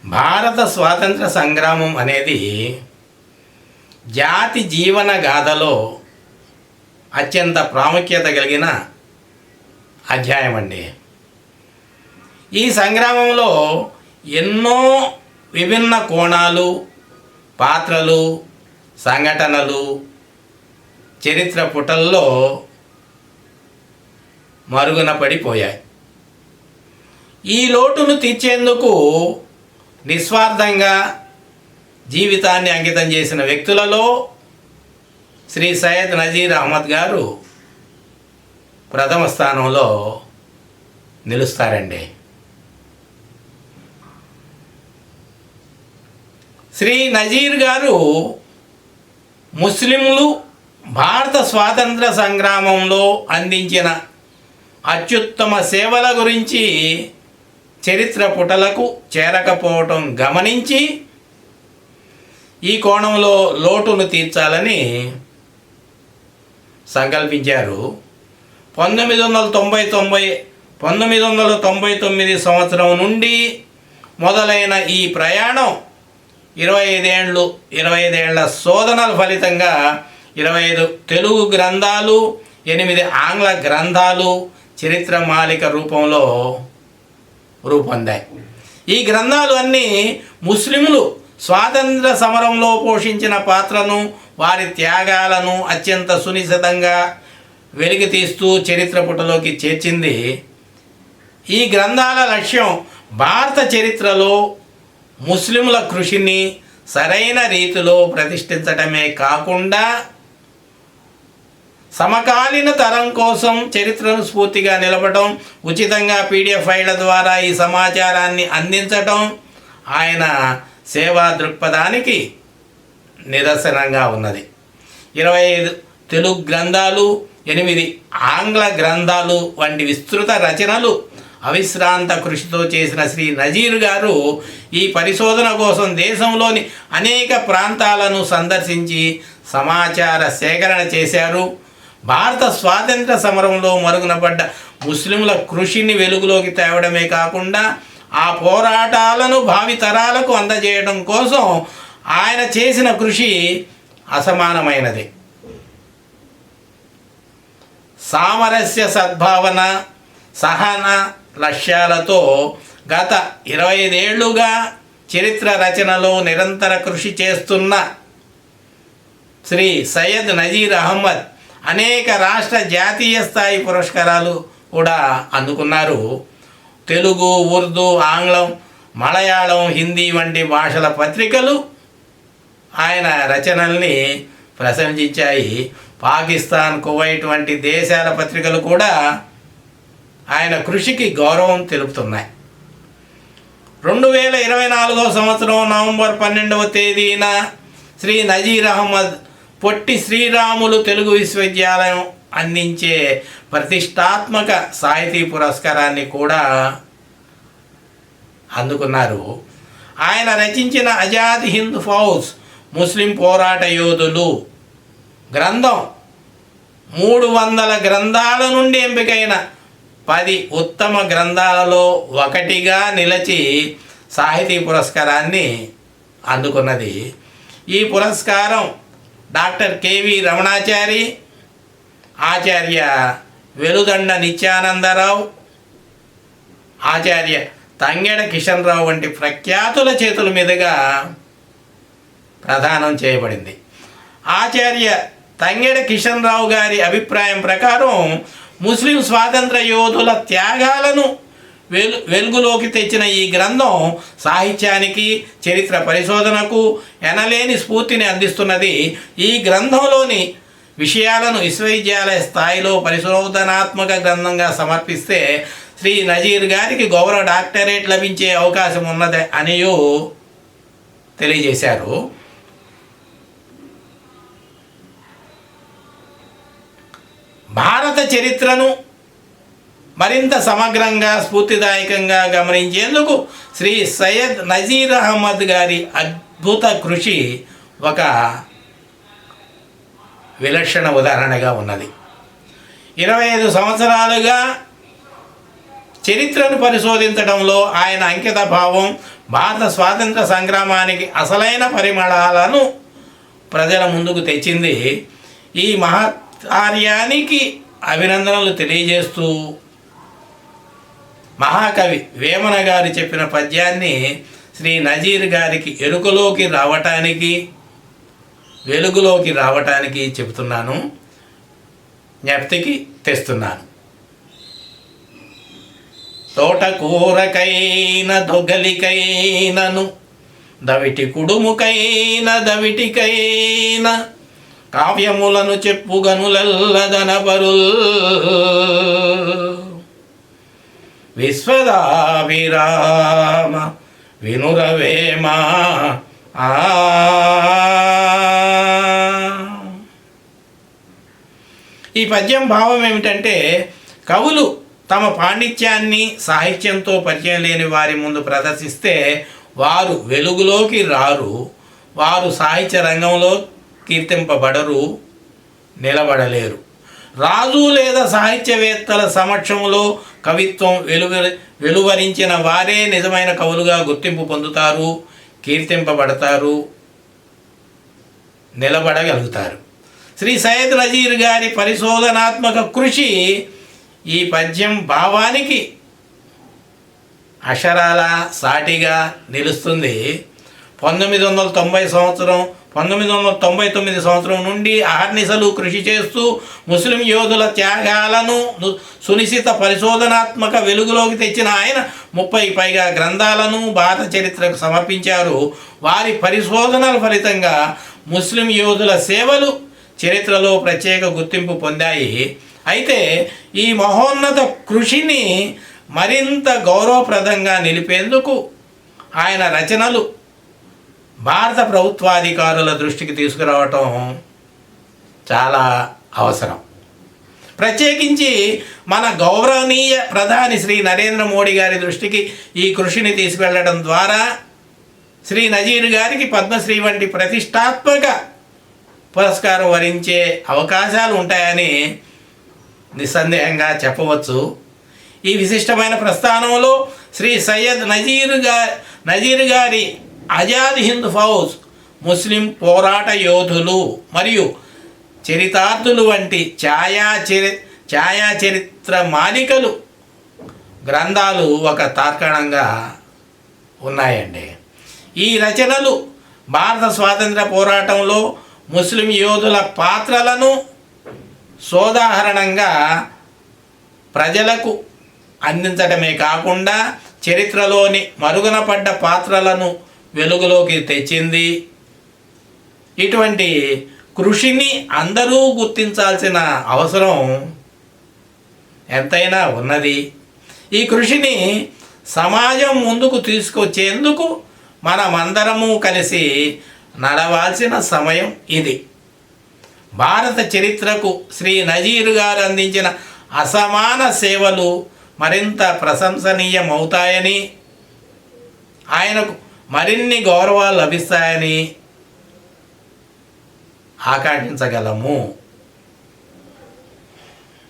భారత స్వాతంత్ర సంగ్రామం అనేది జాతి జీవన గాథలో అత్యంత ప్రాముఖ్యత కలిగిన అధ్యాయం అండి. ఈ సంగ్రామంలో ఎన్నో విభిన్న కోణాలు, పాత్రలు, సంఘటనలు చరిత్ర పుటల్లో మరుగున పడిపోయాయి. ఈ లోటును తీర్చేందుకు నిస్వార్థంగా జీవితాన్ని అంకితం చేసిన వ్యక్తులలో శ్రీ సయ్యద్ నజీర్ అహ్మద్ గారు ప్రథమ స్థానంలో నిలుస్తారండి. శ్రీ నజీర్ గారు ముస్లింలు భారత స్వాతంత్ర సంగ్రామంలో అందించిన అత్యుత్తమ సేవల గురించి చరిత్ర పుటలకు చేరకపోవటం గమనించి ఈ కోణంలో లోటును తీర్చాలని సంకల్పించారు. 1999 సంవత్సరం నుండి మొదలైన ఈ ప్రయాణం 25 ఏళ్ల శోధనల ఫలితంగా 25 తెలుగు గ్రంథాలు, 8 ఆంగ్ల గ్రంథాలు చరిత్ర మాలిక రూపంలో రూపొందాయి. ఈ గ్రంథాలు అన్నీ ముస్లింలు స్వాతంత్ర సమరంలో పోషించిన పాత్రను, వారి త్యాగాలను అత్యంత సునిశితంగా వెలికి తీస్తూ చరిత్ర పుటలోకి చేర్చింది. ఈ గ్రంథాల లక్ష్యం భారత చరిత్రలో ముస్లింల కృషిని సరైన రీతిలో ప్రతిష్ఠించటమే కాకుండా సమకాలీన తరం కోసం చరిత్రను స్ఫూర్తిగా నిలపడం, ఉచితంగా PDF ఫైళ్ళ ద్వారా ఈ సమాచారాన్ని అందించటం ఆయన సేవా దృక్పథానికి నిదర్శనంగా ఉన్నది. 25 తెలుగు గ్రంథాలు, 8 ఆంగ్ల గ్రంథాలు వంటి విస్తృత రచనలు అవిశ్రాంత కృషితో చేసిన శ్రీ నజీర్ గారు ఈ పరిశోధన కోసం దేశంలోని అనేక ప్రాంతాలను సందర్శించి సమాచార సేకరణ చేశారు. భారత స్వాతంత్ర సమరంలో మరుగునపడ్డ ముస్లింల కృషిని వెలుగులోకి తేవడమే కాకుండా ఆ పోరాటాలను భావితరాలకు అందజేయడం కోసం ఆయన చేసిన కృషి అసమానమైనది. సామరస్య సద్భావన, సహన లక్ష్యాలతో గత 25 ఏళ్లుగా చరిత్ర రచనలో నిరంతర కృషి చేస్తున్న శ్రీ సయ్యద్ నజీర్ అహ్మద్ అనేక రాష్ట్ర జాతీయ స్థాయి పురస్కారాలు కూడా అందుకున్నారు. తెలుగు, ఉర్దూ, ఆంగ్లం, మలయాళం, హిందీ వంటి భాషల పత్రికలు ఆయన రచనల్ని ప్రశంసించాయి. పాకిస్తాన్, కువైట్ వంటి దేశాల పత్రికలు కూడా ఆయన కృషికి గౌరవం తెలుపుతున్నాయి. 2024 సంవత్సరం నవంబర్ 12వ తేదీన శ్రీ నజీర్ అహ్మద్ పొట్టి శ్రీరాములు తెలుగు విశ్వవిద్యాలయం అందించే ప్రతిష్టాత్మక సాహితీ పురస్కారాన్ని కూడా అందుకున్నారు. ఆయన రచించిన ఆజాద్ హింద్ ఫౌజ్, ముస్లిం పోరాట యోధులు గ్రంథం 300 గ్రంథాల నుండి ఎంపికైన 10 ఉత్తమ గ్రంథాలలో ఒకటిగా నిలిచి సాహితీ పురస్కారాన్ని అందుకున్నది. ఈ పురస్కారం డాక్టర్ KV రమణాచారి, ఆచార్య వెలుదండ నిత్యానందరావు, ఆచార్య తంగెడ కిషన్ రావు వంటి ప్రఖ్యాతుల చేతుల మీదుగా ప్రదానం చేయబడింది. ఆచార్య తంగెడ కిషన్ రావు గారి అభిప్రాయం ప్రకారం ముస్లిం స్వాతంత్ర యోధుల త్యాగాలను వెలుగులోకి తెచ్చిన ఈ గ్రంథం సాహిత్యానికి, చరిత్ర పరిశోధనకు ఎనలేని స్ఫూర్తిని అందిస్తున్నది. ఈ గ్రంథంలోని విషయాలను విశ్వవిద్యాలయ స్థాయిలో పరిశోధనాత్మక గ్రంథంగా సమర్పిస్తే శ్రీ నజీర్ గారికి గౌరవ డాక్టరేట్ లభించే అవకాశం ఉన్నది అనియు తెలియజేశారు. భారత చరిత్రను మరింత సమగ్రంగా, స్ఫూర్తిదాయకంగా గమనించేందుకు శ్రీ సయ్యద్ నజీర్ అహ్మద్ గారి అద్భుత కృషి ఒక విలక్షణ ఉదాహరణగా ఉన్నది. 25 సంవత్సరాలుగా చరిత్రను పరిశోధించడంలో ఆయన అంకిత భావం భారత స్వాతంత్ర సంగ్రామానికి అసలైన పరిమళాలను ప్రజల ముందుకు తెచ్చింది. ఈ మహత్కార్యానికి అభినందనలు తెలియజేస్తూ మహాకవి వేమన గారు చెప్పిన పద్యాన్ని శ్రీ నజీర్ గారికి వెలుగులోకి రావటానికి చెబుతున్నాను, జ్ఞప్తికి తెస్తున్నాను. తోటకూరకైన దొగలికైనను దవిటి కుడుముకైన దవిటికైన కావ్యములను చెప్పుగనులెల్లదనబరుల్ విశ్వదాభిరామ వినురవేమా. ఈ పద్యం భావం ఏమిటంటే, కవులు తమ పాండిత్యాన్ని సాహిత్యంతో పరిచయం లేని వారి ముందు ప్రదర్శిస్తే వారు వెలుగులోకి రారు, వారు సాహిత్య రంగంలో కీర్తింపబడరు, నిలబడలేరు. రాజు లేదా సాహిత్యవేత్తల సమక్షంలో కవిత్వం వెలువరించిన వారే నిజమైన కవులుగా గుర్తింపు పొందుతారు, కీర్తింపబడతారు, నిలబడగలుగుతారు. శ్రీ సయ్యద్ నజీర్ గారి పరిశోధనాత్మక కృషి ఈ పద్యం భావానికి అక్షరాల సాటిగా నిలుస్తుంది. 1999 సంవత్సరం నుండి అహర్నిశలు కృషి చేస్తూ ముస్లిం యోధుల త్యాగాలను సునిశిత పరిశోధనాత్మక వెలుగులోకి తెచ్చిన ఆయన 30 పైగా గ్రంథాలను భారత చరిత్రకు సమర్పించారు. వారి పరిశోధనల ఫలితంగా ముస్లిం యోధుల సేవలు చరిత్రలో ప్రత్యేక గుర్తింపు పొందాయి. అయితే ఈ మహోన్నత కృషిని మరింత గౌరవప్రదంగా నిలిపేందుకు ఆయన రచనలు భారత ప్రభుత్వాధికారుల దృష్టికి తీసుకురావటం చాలా అవసరం. ప్రత్యేకించి మన గౌరవనీయ ప్రధాని శ్రీ నరేంద్ర మోడీ గారి దృష్టికి ఈ కృషిని తీసుకువెళ్ళడం ద్వారా శ్రీ నజీర్ గారికి పద్మశ్రీ వంటి ప్రతిష్టాత్మక పురస్కారం వరించే అవకాశాలు ఉంటాయని నిస్సందేహంగా చెప్పవచ్చు. ఈ విశిష్టమైన ప్రస్థానంలో శ్రీ సయ్యద్ నజీర్ గారి ఆజాద్ హింద్ ఫౌజ్, ముస్లిం పోరాట యోధులు మరియు చరితార్థులు వంటి ఛాయాచరిత్ర మాలికలు గ్రంథాలు ఒక తార్కాణంగా ఉన్నాయండి. ఈ రచనలు భారత స్వాతంత్ర పోరాటంలో ముస్లిం యోధుల పాత్రలను సోదాహరణంగా ప్రజలకు అందించడమే కాకుండా చరిత్రలోని మరుగున పడ్డ పాత్రలను వెలుగులోకి తెచ్చింది. ఇటువంటి కృషిని అందరూ గుర్తించాల్సిన అవసరం ఎంతైనా ఉన్నది. ఈ కృషిని సమాజం ముందుకు తీసుకొచ్చేందుకు మనమందరము కలిసి నడవాల్సిన సమయం ఇది. భారత చరిత్రకు శ్రీ నజీర్ గారు అందించిన అసమాన సేవలు మరింత ప్రశంసనీయమవుతాయని, ఆయనకు మరిన్ని గౌరవాలు లభిస్తాయని ఆకాంక్షించగలము.